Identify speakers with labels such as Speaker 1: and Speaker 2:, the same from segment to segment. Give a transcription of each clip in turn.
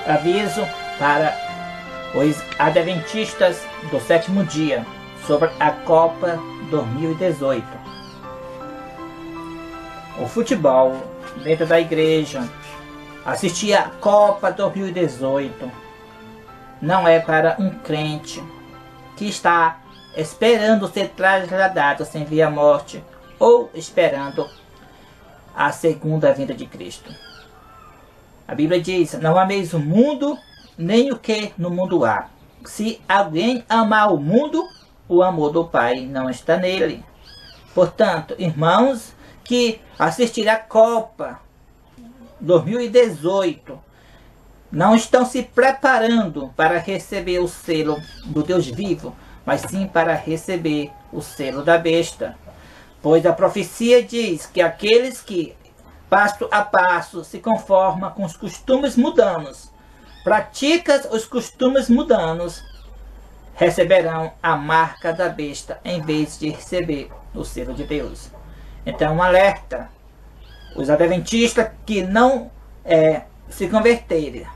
Speaker 1: Aviso para os adventistas do sétimo dia sobre a Copa 2018. O futebol dentro da igreja, assistir a Copa 2018 não é para um crente que está esperando ser trasladado sem vir à morte ou esperando a segunda vinda de Cristo. A Bíblia diz: não ameis o mundo, nem o que no mundo há. Se alguém amar o mundo, o amor do Pai não está nele. Portanto, irmãos que assistiram a Copa 2018 não estão se preparando para receber o selo do Deus vivo, mas sim para receber o selo da besta. Pois a profecia diz que aqueles que passo a passo se conformam com os costumes mundanos, praticam os costumes mundanos, receberão a marca da besta em vez de receber o selo de Deus. Então, um alerta: os adventistas que não se converterem,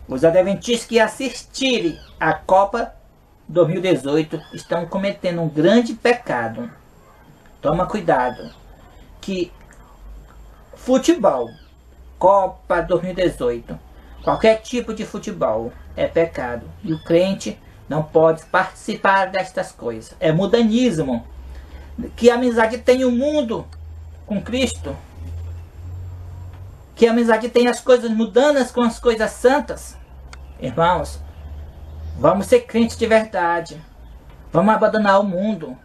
Speaker 1: os adventistas que assistirem à Copa 2018 estão cometendo um grande pecado. Toma cuidado, que futebol, Copa 2018, qualquer tipo de futebol é pecado. E o crente não pode participar destas coisas. É mundanismo. Que amizade tem o mundo com Cristo? Que amizade tem as coisas mundanas com as coisas santas? Irmãos, vamos ser crentes de verdade. Vamos abandonar o mundo.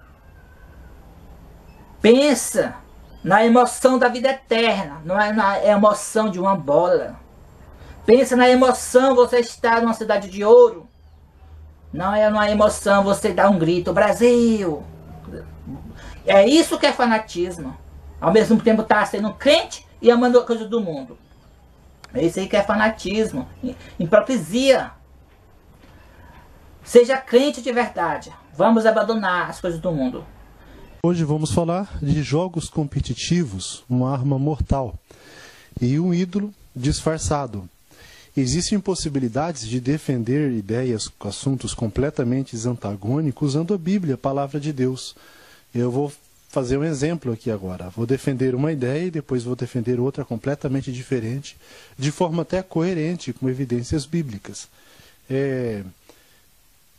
Speaker 1: Pensa na emoção da vida eterna, não é na emoção de uma bola. Pensa na emoção você estar numa cidade de ouro. Não é uma emoção você dar um grito: Brasil! É isso que é fanatismo. Ao mesmo tempo estar sendo crente e amando a coisa do mundo. É isso aí que é fanatismo, hipocrisia. Seja crente de verdade. Vamos abandonar as coisas do mundo.
Speaker 2: Hoje vamos falar de jogos competitivos, uma arma mortal e um ídolo disfarçado. Existem possibilidades de defender ideias, assuntos completamente antagônicos usando a Bíblia, a palavra de Deus. Eu vou fazer um exemplo aqui agora. Vou defender uma ideia e depois vou defender outra completamente diferente, de forma até coerente, com evidências bíblicas.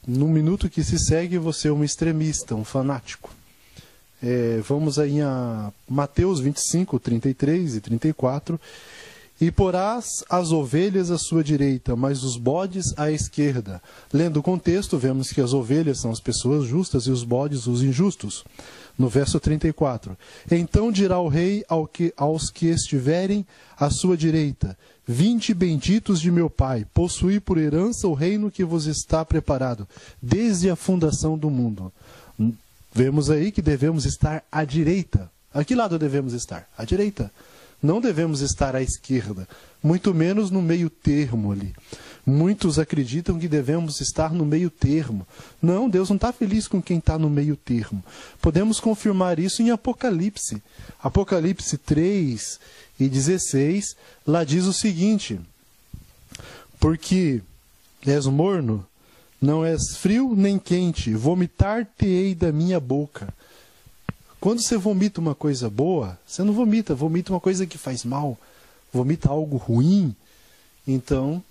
Speaker 2: No minuto que se segue, eu vou ser um extremista, um fanático. Vamos aí a Mateus 25, 33 e 34. E porás as ovelhas à sua direita, mas os bodes à esquerda. Lendo o contexto, vemos que as ovelhas são as pessoas justas e os bodes os injustos. No verso 34. Então dirá o rei aos que estiverem à sua direita: vinde benditos de meu Pai, possuí por herança o reino que vos está preparado, desde a fundação do mundo. Vemos aí que devemos estar à direita. A que lado devemos estar? À direita. Não devemos estar à esquerda, muito menos no meio termo ali. Muitos acreditam que devemos estar no meio termo. Não, Deus não está feliz com quem está no meio termo. Podemos confirmar isso em Apocalipse. Apocalipse 3 e 16, lá diz o seguinte: porque és morno, não és frio nem quente, vomitar-te-ei da minha boca. Quando você vomita uma coisa boa, você não vomita uma coisa que faz mal, vomita algo ruim. Então,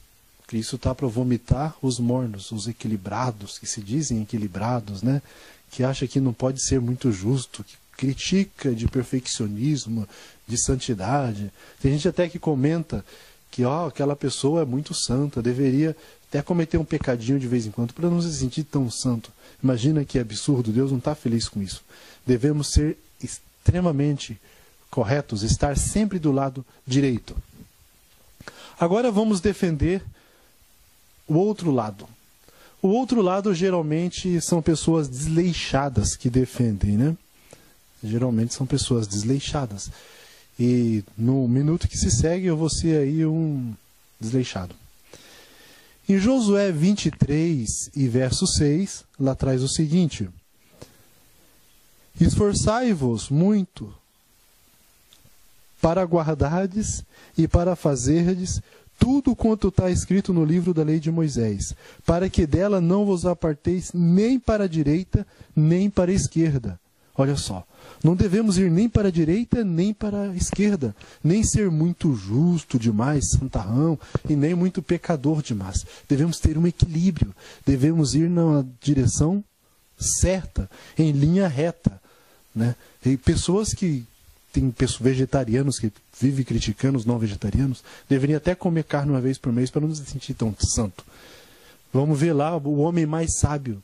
Speaker 2: Cristo está para vomitar os mornos, os equilibrados, que se dizem equilibrados, né? Que acha que não pode ser muito justo, que critica de perfeccionismo, de santidade. Tem gente até que comenta que aquela pessoa é muito santa, deveria até cometer um pecadinho de vez em quando para não se sentir tão santo. Imagina que absurdo, Deus não está feliz com isso. Devemos ser extremamente corretos, estar sempre do lado direito. Agora vamos defender o outro lado. O outro lado geralmente são pessoas desleixadas que defendem, né? Geralmente são pessoas desleixadas. E no minuto que se segue eu vou ser aí um desleixado. Em Josué 23 e verso 6, lá traz o seguinte: esforçai-vos muito para guardardes e para fazerdes tudo quanto está escrito no livro da lei de Moisés, para que dela não vos aparteis nem para a direita, nem para a esquerda. Olha só, não devemos ir nem para a direita, nem para a esquerda, nem ser muito justo demais, santarrão, e nem muito pecador demais. Devemos ter um equilíbrio, devemos ir na direção certa, em linha reta, né? E pessoas que tem vegetarianos que vivem criticando os não vegetarianos, deveriam até comer carne uma vez por mês para não se sentir tão santo. Vamos ver lá, o homem mais sábio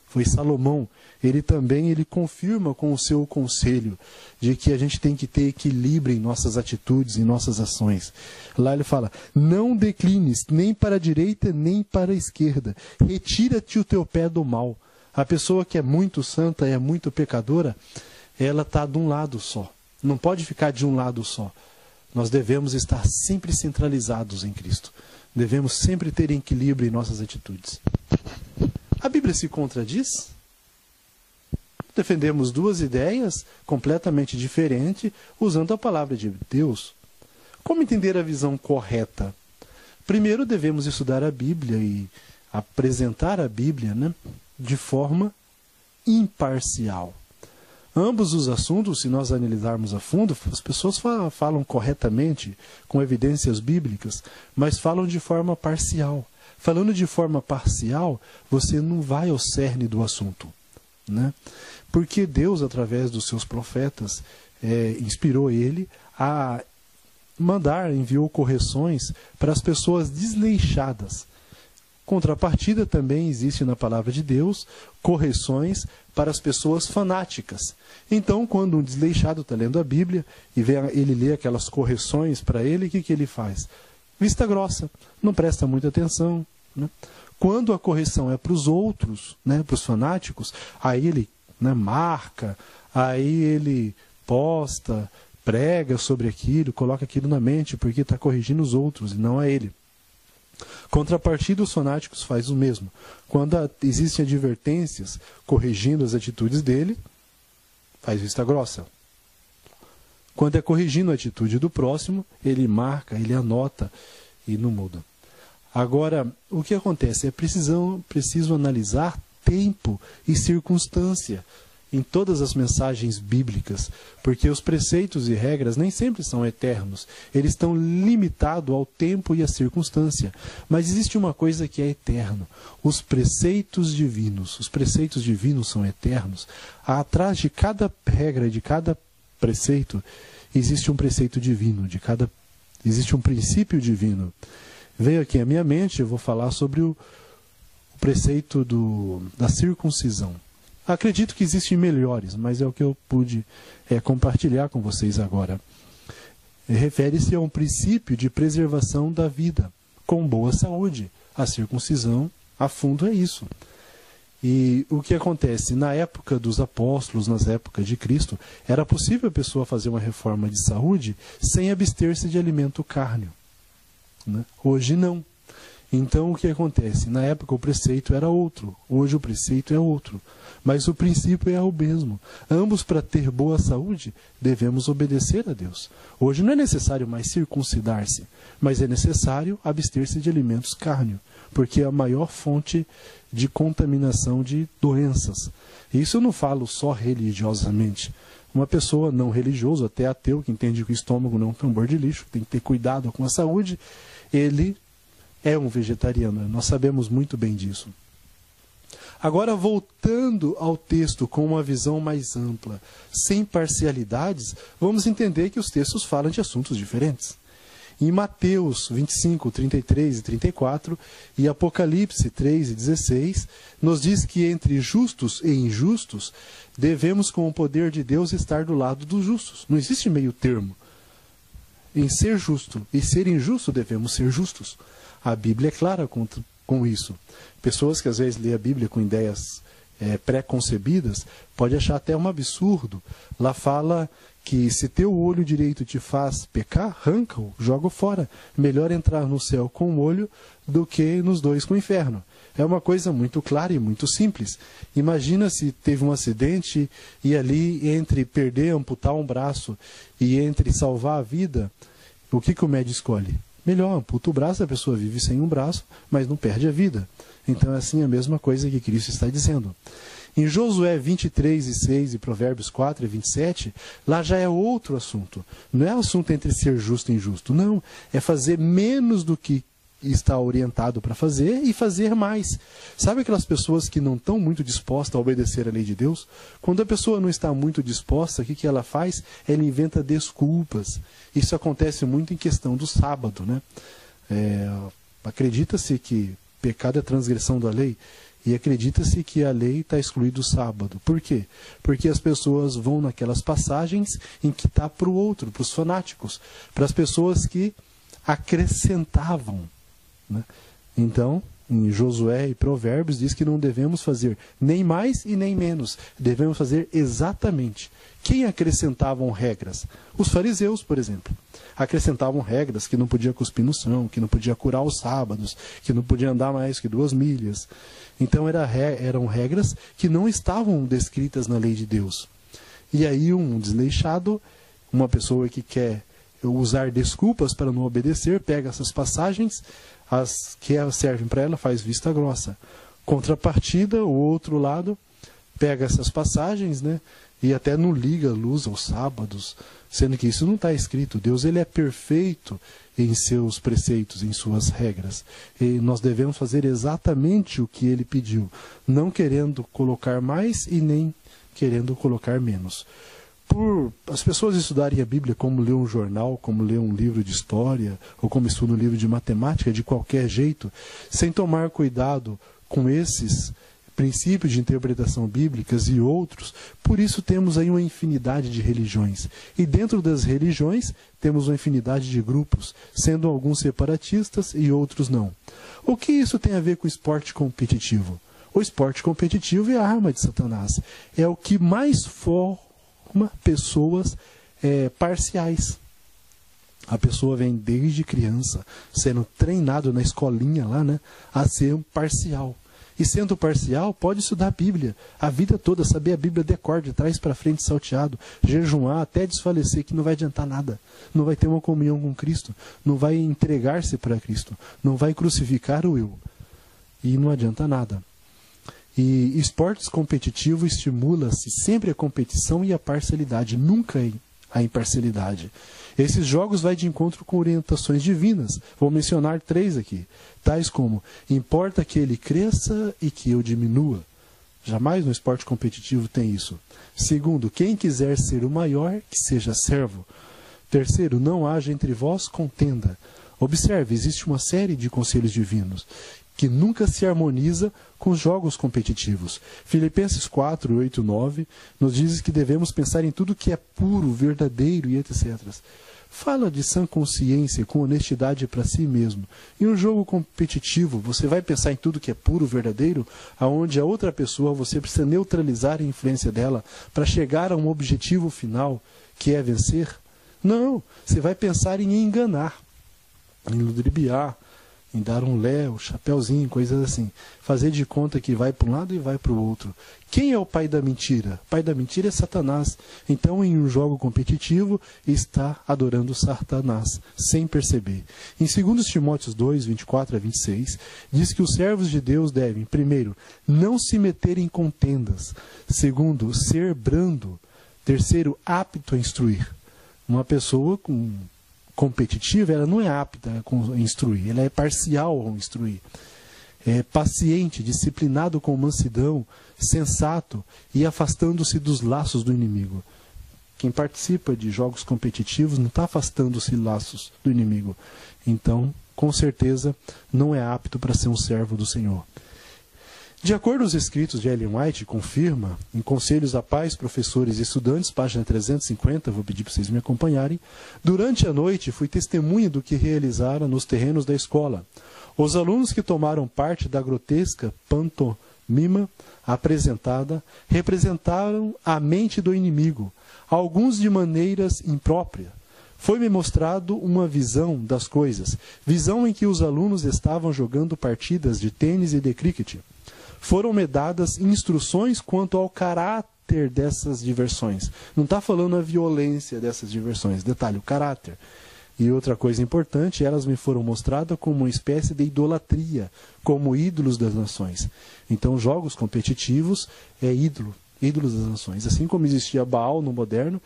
Speaker 2: foi Salomão. Ele confirma com o seu conselho de que a gente tem que ter equilíbrio em nossas atitudes, em nossas ações. Lá ele fala, não declines nem para a direita nem para a esquerda, retira-te o teu pé do mal. A pessoa que é muito santa, é muito pecadora, ela está de um lado só. Não pode ficar de um lado só. Nós devemos estar sempre centralizados em Cristo. Devemos sempre ter equilíbrio em nossas atitudes. A Bíblia se contradiz? Defendemos duas ideias completamente diferentes usando a palavra de Deus. Como entender a visão correta? Primeiro devemos estudar a Bíblia e apresentar a Bíblia, né, de forma imparcial. Ambos os assuntos, se nós analisarmos a fundo, as pessoas falam corretamente, com evidências bíblicas, mas falam de forma parcial. Falando de forma parcial, você não vai ao cerne do assunto, né? Porque Deus, através dos seus profetas, inspirou ele a enviou correções para as pessoas desleixadas. Contrapartida também existe na palavra de Deus correções para as pessoas fanáticas. Então, quando um desleixado está lendo a Bíblia e ele lê aquelas correções para ele, o que ele faz? Vista grossa, não presta muita atenção, né? Quando a correção é para os outros, né, para os fanáticos, aí ele, né, marca, aí ele posta, prega sobre aquilo, coloca aquilo na mente, porque está corrigindo os outros e não a ele. Contrapartida, os fanáticos fazem o mesmo. Quando existem advertências corrigindo as atitudes dele, faz vista grossa. Quando é corrigindo a atitude do próximo, ele marca, ele anota e não muda. Agora, o que acontece? É preciso analisar tempo e circunstância em todas as mensagens bíblicas, porque os preceitos e regras nem sempre são eternos, eles estão limitados ao tempo e à circunstância. Mas existe uma coisa que é eterno, os preceitos divinos. Os preceitos divinos são eternos. Atrás de cada regra, de cada preceito, existe um preceito divino, existe um princípio divino. Veio aqui à minha mente, eu vou falar sobre o preceito da circuncisão. Acredito que existem melhores, mas é o que eu pude compartilhar com vocês agora. Refere-se a um princípio de preservação da vida, com boa saúde. A circuncisão, a fundo, é isso. E o que acontece? Na época dos apóstolos, nas épocas de Cristo, era possível a pessoa fazer uma reforma de saúde sem abster-se de alimento cárneo, né? Hoje não. Então o que acontece? Na época o preceito era outro, hoje o preceito é outro. Mas o princípio é o mesmo. Ambos, para ter boa saúde, devemos obedecer a Deus. Hoje não é necessário mais circuncidar-se, mas é necessário abster-se de alimentos cárneo, porque é a maior fonte de contaminação de doenças. Isso eu não falo só religiosamente. Uma pessoa não religiosa, até ateu, que entende que o estômago não é um tambor de lixo, tem que ter cuidado com a saúde, ele é um vegetariano. Nós sabemos muito bem disso. Agora, voltando ao texto com uma visão mais ampla, sem parcialidades, vamos entender que os textos falam de assuntos diferentes. Em Mateus 25, 33 e 34 e Apocalipse 3 e 16, nos diz que entre justos e injustos, devemos, com o poder de Deus, estar do lado dos justos. Não existe meio termo. Em ser justo e ser injusto, devemos ser justos. A Bíblia é clara com isso. Pessoas que às vezes lêem a Bíblia com ideias pré-concebidas, pode achar até um absurdo. Lá fala que se teu olho direito te faz pecar, arranca-o, joga-o fora. Melhor entrar no céu com um olho do que nos dois com o inferno. É uma coisa muito clara e muito simples. Imagina se teve um acidente e ali entre perder, amputar um braço e entre salvar a vida, o que o médico escolhe? melhor, amputa o braço, a pessoa vive sem um braço, mas não perde a vida. Então é assim a mesma coisa que Cristo está dizendo. Em Josué 23:6 e Provérbios 4:27, lá já é outro assunto. Não é assunto entre ser justo e injusto, não. É fazer menos do que está orientado para fazer e fazer mais. Sabe aquelas pessoas que não estão muito dispostas a obedecer a lei de Deus? Quando a pessoa não está muito disposta, o que ela faz? Ela inventa desculpas. Isso acontece muito em questão do sábado, né? Acredita-se que pecado é transgressão da lei e acredita-se que a lei está excluída do sábado. Por quê? Porque as pessoas vão naquelas passagens em que está para o outro, para os fanáticos, para as pessoas que acrescentavam, né? Então, em Josué e Provérbios diz que não devemos fazer nem mais e nem menos. Devemos fazer exatamente. Quem acrescentavam regras? Os fariseus, por exemplo. Acrescentavam regras que não podia cuspir no chão, que não podia curar os sábados, que não podia andar mais que 2 milhas. Então eram regras que não estavam descritas na lei de Deus. E aí um desleixado, uma pessoa que quer usar desculpas para não obedecer, pega essas passagens, as que servem para ela, faz vista grossa. Contrapartida, o outro lado, pega essas passagens, né, e até não liga a luz aos sábados, sendo que isso não está escrito. Deus, ele é perfeito em seus preceitos, em suas regras. E nós devemos fazer exatamente o que ele pediu, não querendo colocar mais e nem querendo colocar menos. Por as pessoas estudarem a Bíblia como ler um jornal, como ler um livro de história, ou como estudar um livro de matemática, de qualquer jeito, sem tomar cuidado com esses princípios de interpretação bíblicas e outros, por isso temos aí uma infinidade de religiões. E dentro das religiões temos uma infinidade de grupos, sendo alguns separatistas e outros não. O que isso tem a ver com o esporte competitivo? O esporte competitivo é a arma de Satanás. É o que mais forma pessoas parciais. A pessoa vem desde criança sendo treinado na escolinha lá, né, a ser parcial. E sendo parcial, pode estudar a Bíblia a vida toda, saber a Bíblia de cor, de trás para frente salteado, jejuar até desfalecer, que não vai adiantar nada. Não vai ter uma comunhão com Cristo, não vai entregar-se para Cristo, não vai crucificar o eu. E não adianta nada. E esportes competitivos estimula-se sempre a competição e a parcialidade, nunca a imparcialidade. Esses jogos vai de encontro com orientações divinas. Vou mencionar 3 aqui. Tais como, importa que ele cresça e que eu diminua. Jamais no esporte competitivo tem isso. Segundo, quem quiser ser o maior, que seja servo. Terceiro, não haja entre vós contenda. Observe, existe uma série de conselhos divinos que nunca se harmoniza com os jogos competitivos. Filipenses 4, 8, 9 nos diz que devemos pensar em tudo que é puro, verdadeiro e etc. Fala de sã consciência, com honestidade para si mesmo. Em um jogo competitivo, você vai pensar em tudo que é puro, verdadeiro, aonde a outra pessoa você precisa neutralizar a influência dela para chegar a um objetivo final, que é vencer? Não, você vai pensar em enganar, em ludibriar, em dar um lé, um chapéuzinho, coisas assim. Fazer de conta que vai para um lado e vai para o outro. Quem é o pai da mentira? O pai da mentira é Satanás. Então, em um jogo competitivo, está adorando Satanás, sem perceber. Em 2 Timóteo 2, 24 a 26, diz que os servos de Deus devem, primeiro, não se meter em contendas. Segundo, ser brando. Terceiro, apto a instruir. Uma pessoa competitiva, ela não é apta a instruir, ela é parcial ao instruir. É paciente, disciplinado com mansidão, sensato e afastando-se dos laços do inimigo. Quem participa de jogos competitivos não está afastando-se dos laços do inimigo. Então, com certeza, não é apto para ser um servo do Senhor. De acordo com os escritos de Ellen White, confirma, em Conselhos a Pais, Professores e Estudantes, página 350, vou pedir para vocês me acompanharem, durante a noite fui testemunha do que realizaram nos terrenos da escola. Os alunos que tomaram parte da grotesca pantomima apresentada representaram a mente do inimigo, alguns de maneiras impróprias. Foi-me mostrado uma visão das coisas, visão em que os alunos estavam jogando partidas de tênis e de cricket. Foram-me dadas instruções quanto ao caráter dessas diversões. Não está falando a violência dessas diversões. Detalhe, o caráter. E outra coisa importante, elas me foram mostradas como uma espécie de idolatria, como ídolos das nações. Então, jogos competitivos é ídolos das nações. Assim como existia Baal no moderno,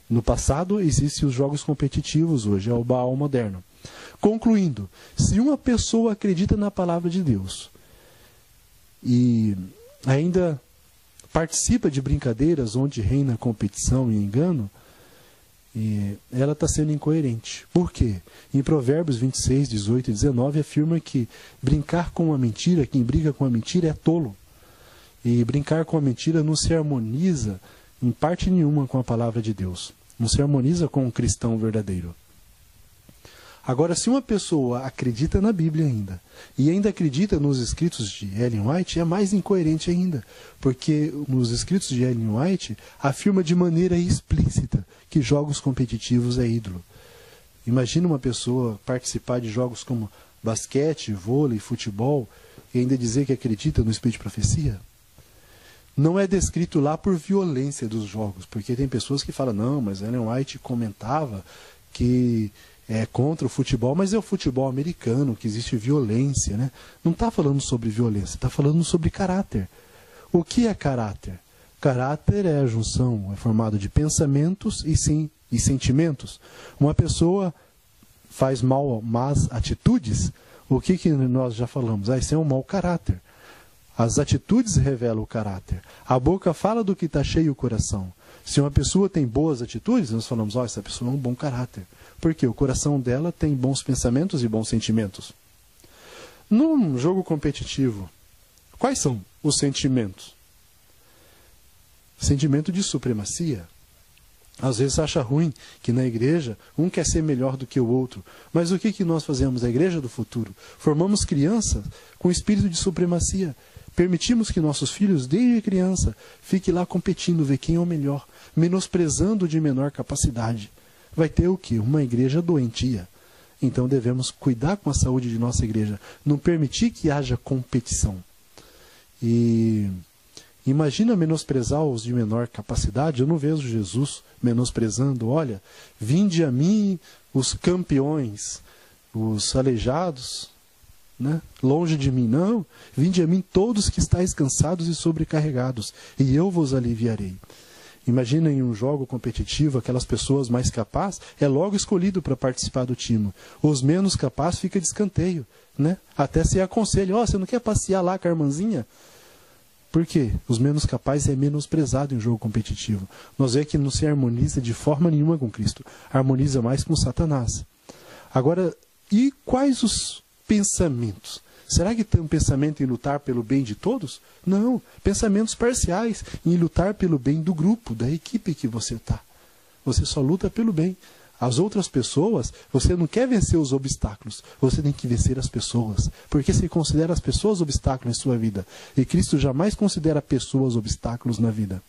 Speaker 2: no passado existem os jogos competitivos, hoje é o Baal moderno. Concluindo, se uma pessoa acredita na palavra de Deus e ainda participa de brincadeiras onde reina competição e engano, ela está sendo incoerente. Por quê? Em Provérbios 26, 18 e 19 afirma que brincar com a mentira, quem briga com a mentira é tolo. E brincar com a mentira não se harmoniza em parte nenhuma com a palavra de Deus. Não se harmoniza com um cristão verdadeiro. Agora, se uma pessoa acredita na Bíblia ainda, e ainda acredita nos escritos de Ellen White, é mais incoerente ainda, porque nos escritos de Ellen White afirma de maneira explícita que jogos competitivos é ídolo. Imagina uma pessoa participar de jogos como basquete, vôlei, futebol, e ainda dizer que acredita no espírito de profecia? Não é descrito lá por violência dos jogos, porque tem pessoas que falam, não, mas Ellen White comentava que é contra o futebol, mas é o futebol americano, que existe violência, né? Não está falando sobre violência, está falando sobre caráter. O que é caráter? Caráter é a junção, é formado de pensamentos e sentimentos. Uma pessoa faz más atitudes, o que nós já falamos? Isso é um mau caráter. As atitudes revelam o caráter. A boca fala do que está cheio o coração. Se uma pessoa tem boas atitudes, nós falamos, essa pessoa é um bom caráter. Porque o coração dela tem bons pensamentos e bons sentimentos. Num jogo competitivo, quais são os sentimentos? Sentimento de supremacia. Às vezes acha ruim que na igreja um quer ser melhor do que o outro. Mas o que nós fazemos na igreja do futuro? Formamos crianças com espírito de supremacia. Permitimos que nossos filhos, desde criança, fiquem lá competindo, ver quem é o melhor, menosprezando o de menor capacidade. Vai ter o quê? Uma igreja doentia. Então devemos cuidar com a saúde de nossa igreja, não permitir que haja competição. E imagina menosprezar os de menor capacidade. Eu não vejo Jesus menosprezando, olha, vinde a mim os campeões, os aleijados, né? Longe de mim, não. Vinde a mim todos que estáis cansados e sobrecarregados, e eu vos aliviarei. Imagina em um jogo competitivo, aquelas pessoas mais capazes é logo escolhido para participar do time. Os menos capazes fica de escanteio, né? Até se aconselha, você não quer passear lá com a irmãzinha? Por quê? Os menos capazes é menosprezado em jogo competitivo. Nós vemos que não se harmoniza de forma nenhuma com Cristo. Harmoniza mais com Satanás. Agora, e quais os pensamentos? Será que tem um pensamento em lutar pelo bem de todos? Não. Pensamentos parciais em lutar pelo bem do grupo, da equipe que você está. Você só luta pelo bem. As outras pessoas, você não quer vencer os obstáculos. Você tem que vencer as pessoas. Porque você considera as pessoas obstáculos em sua vida. E Cristo jamais considera pessoas obstáculos na vida.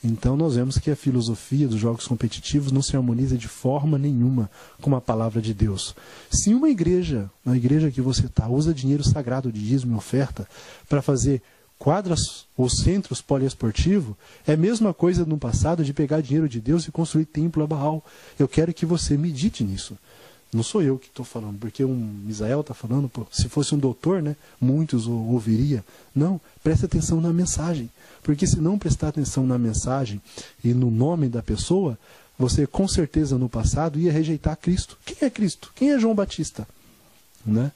Speaker 2: Então nós vemos que a filosofia dos jogos competitivos não se harmoniza de forma nenhuma com a palavra de Deus. Se uma igreja, na igreja que você está, usa dinheiro sagrado de dízimo e oferta para fazer quadras ou centros poliesportivos, é a mesma coisa no passado de pegar dinheiro de Deus e construir templo a Baal. Eu quero que você medite nisso. Não sou eu que estou falando, porque Misael está falando, se fosse um doutor, né, muitos ouviria. Não, preste atenção na mensagem. Porque se não prestar atenção na mensagem e no nome da pessoa, você com certeza no passado ia rejeitar Cristo. Quem é Cristo? Quem é João Batista? Né?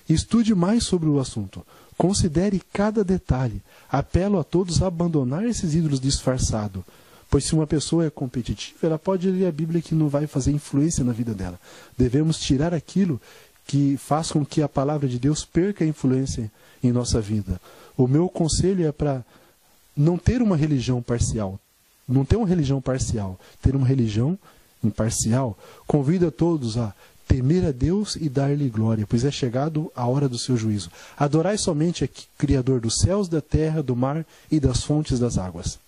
Speaker 2: Estude mais sobre o assunto. Considere cada detalhe. Apelo a todos a abandonar esses ídolos disfarçados. Pois se uma pessoa é competitiva, ela pode ler a Bíblia que não vai fazer influência na vida dela. Devemos tirar aquilo que faz com que a palavra de Deus perca a influência em nossa vida. O meu conselho é para não ter uma religião parcial. Não ter uma religião parcial. Ter uma religião imparcial. Convido a todos a temer a Deus e dar-lhe glória, pois é chegado a hora do seu juízo. Adorai somente a Criador dos céus, da terra, do mar e das fontes das águas.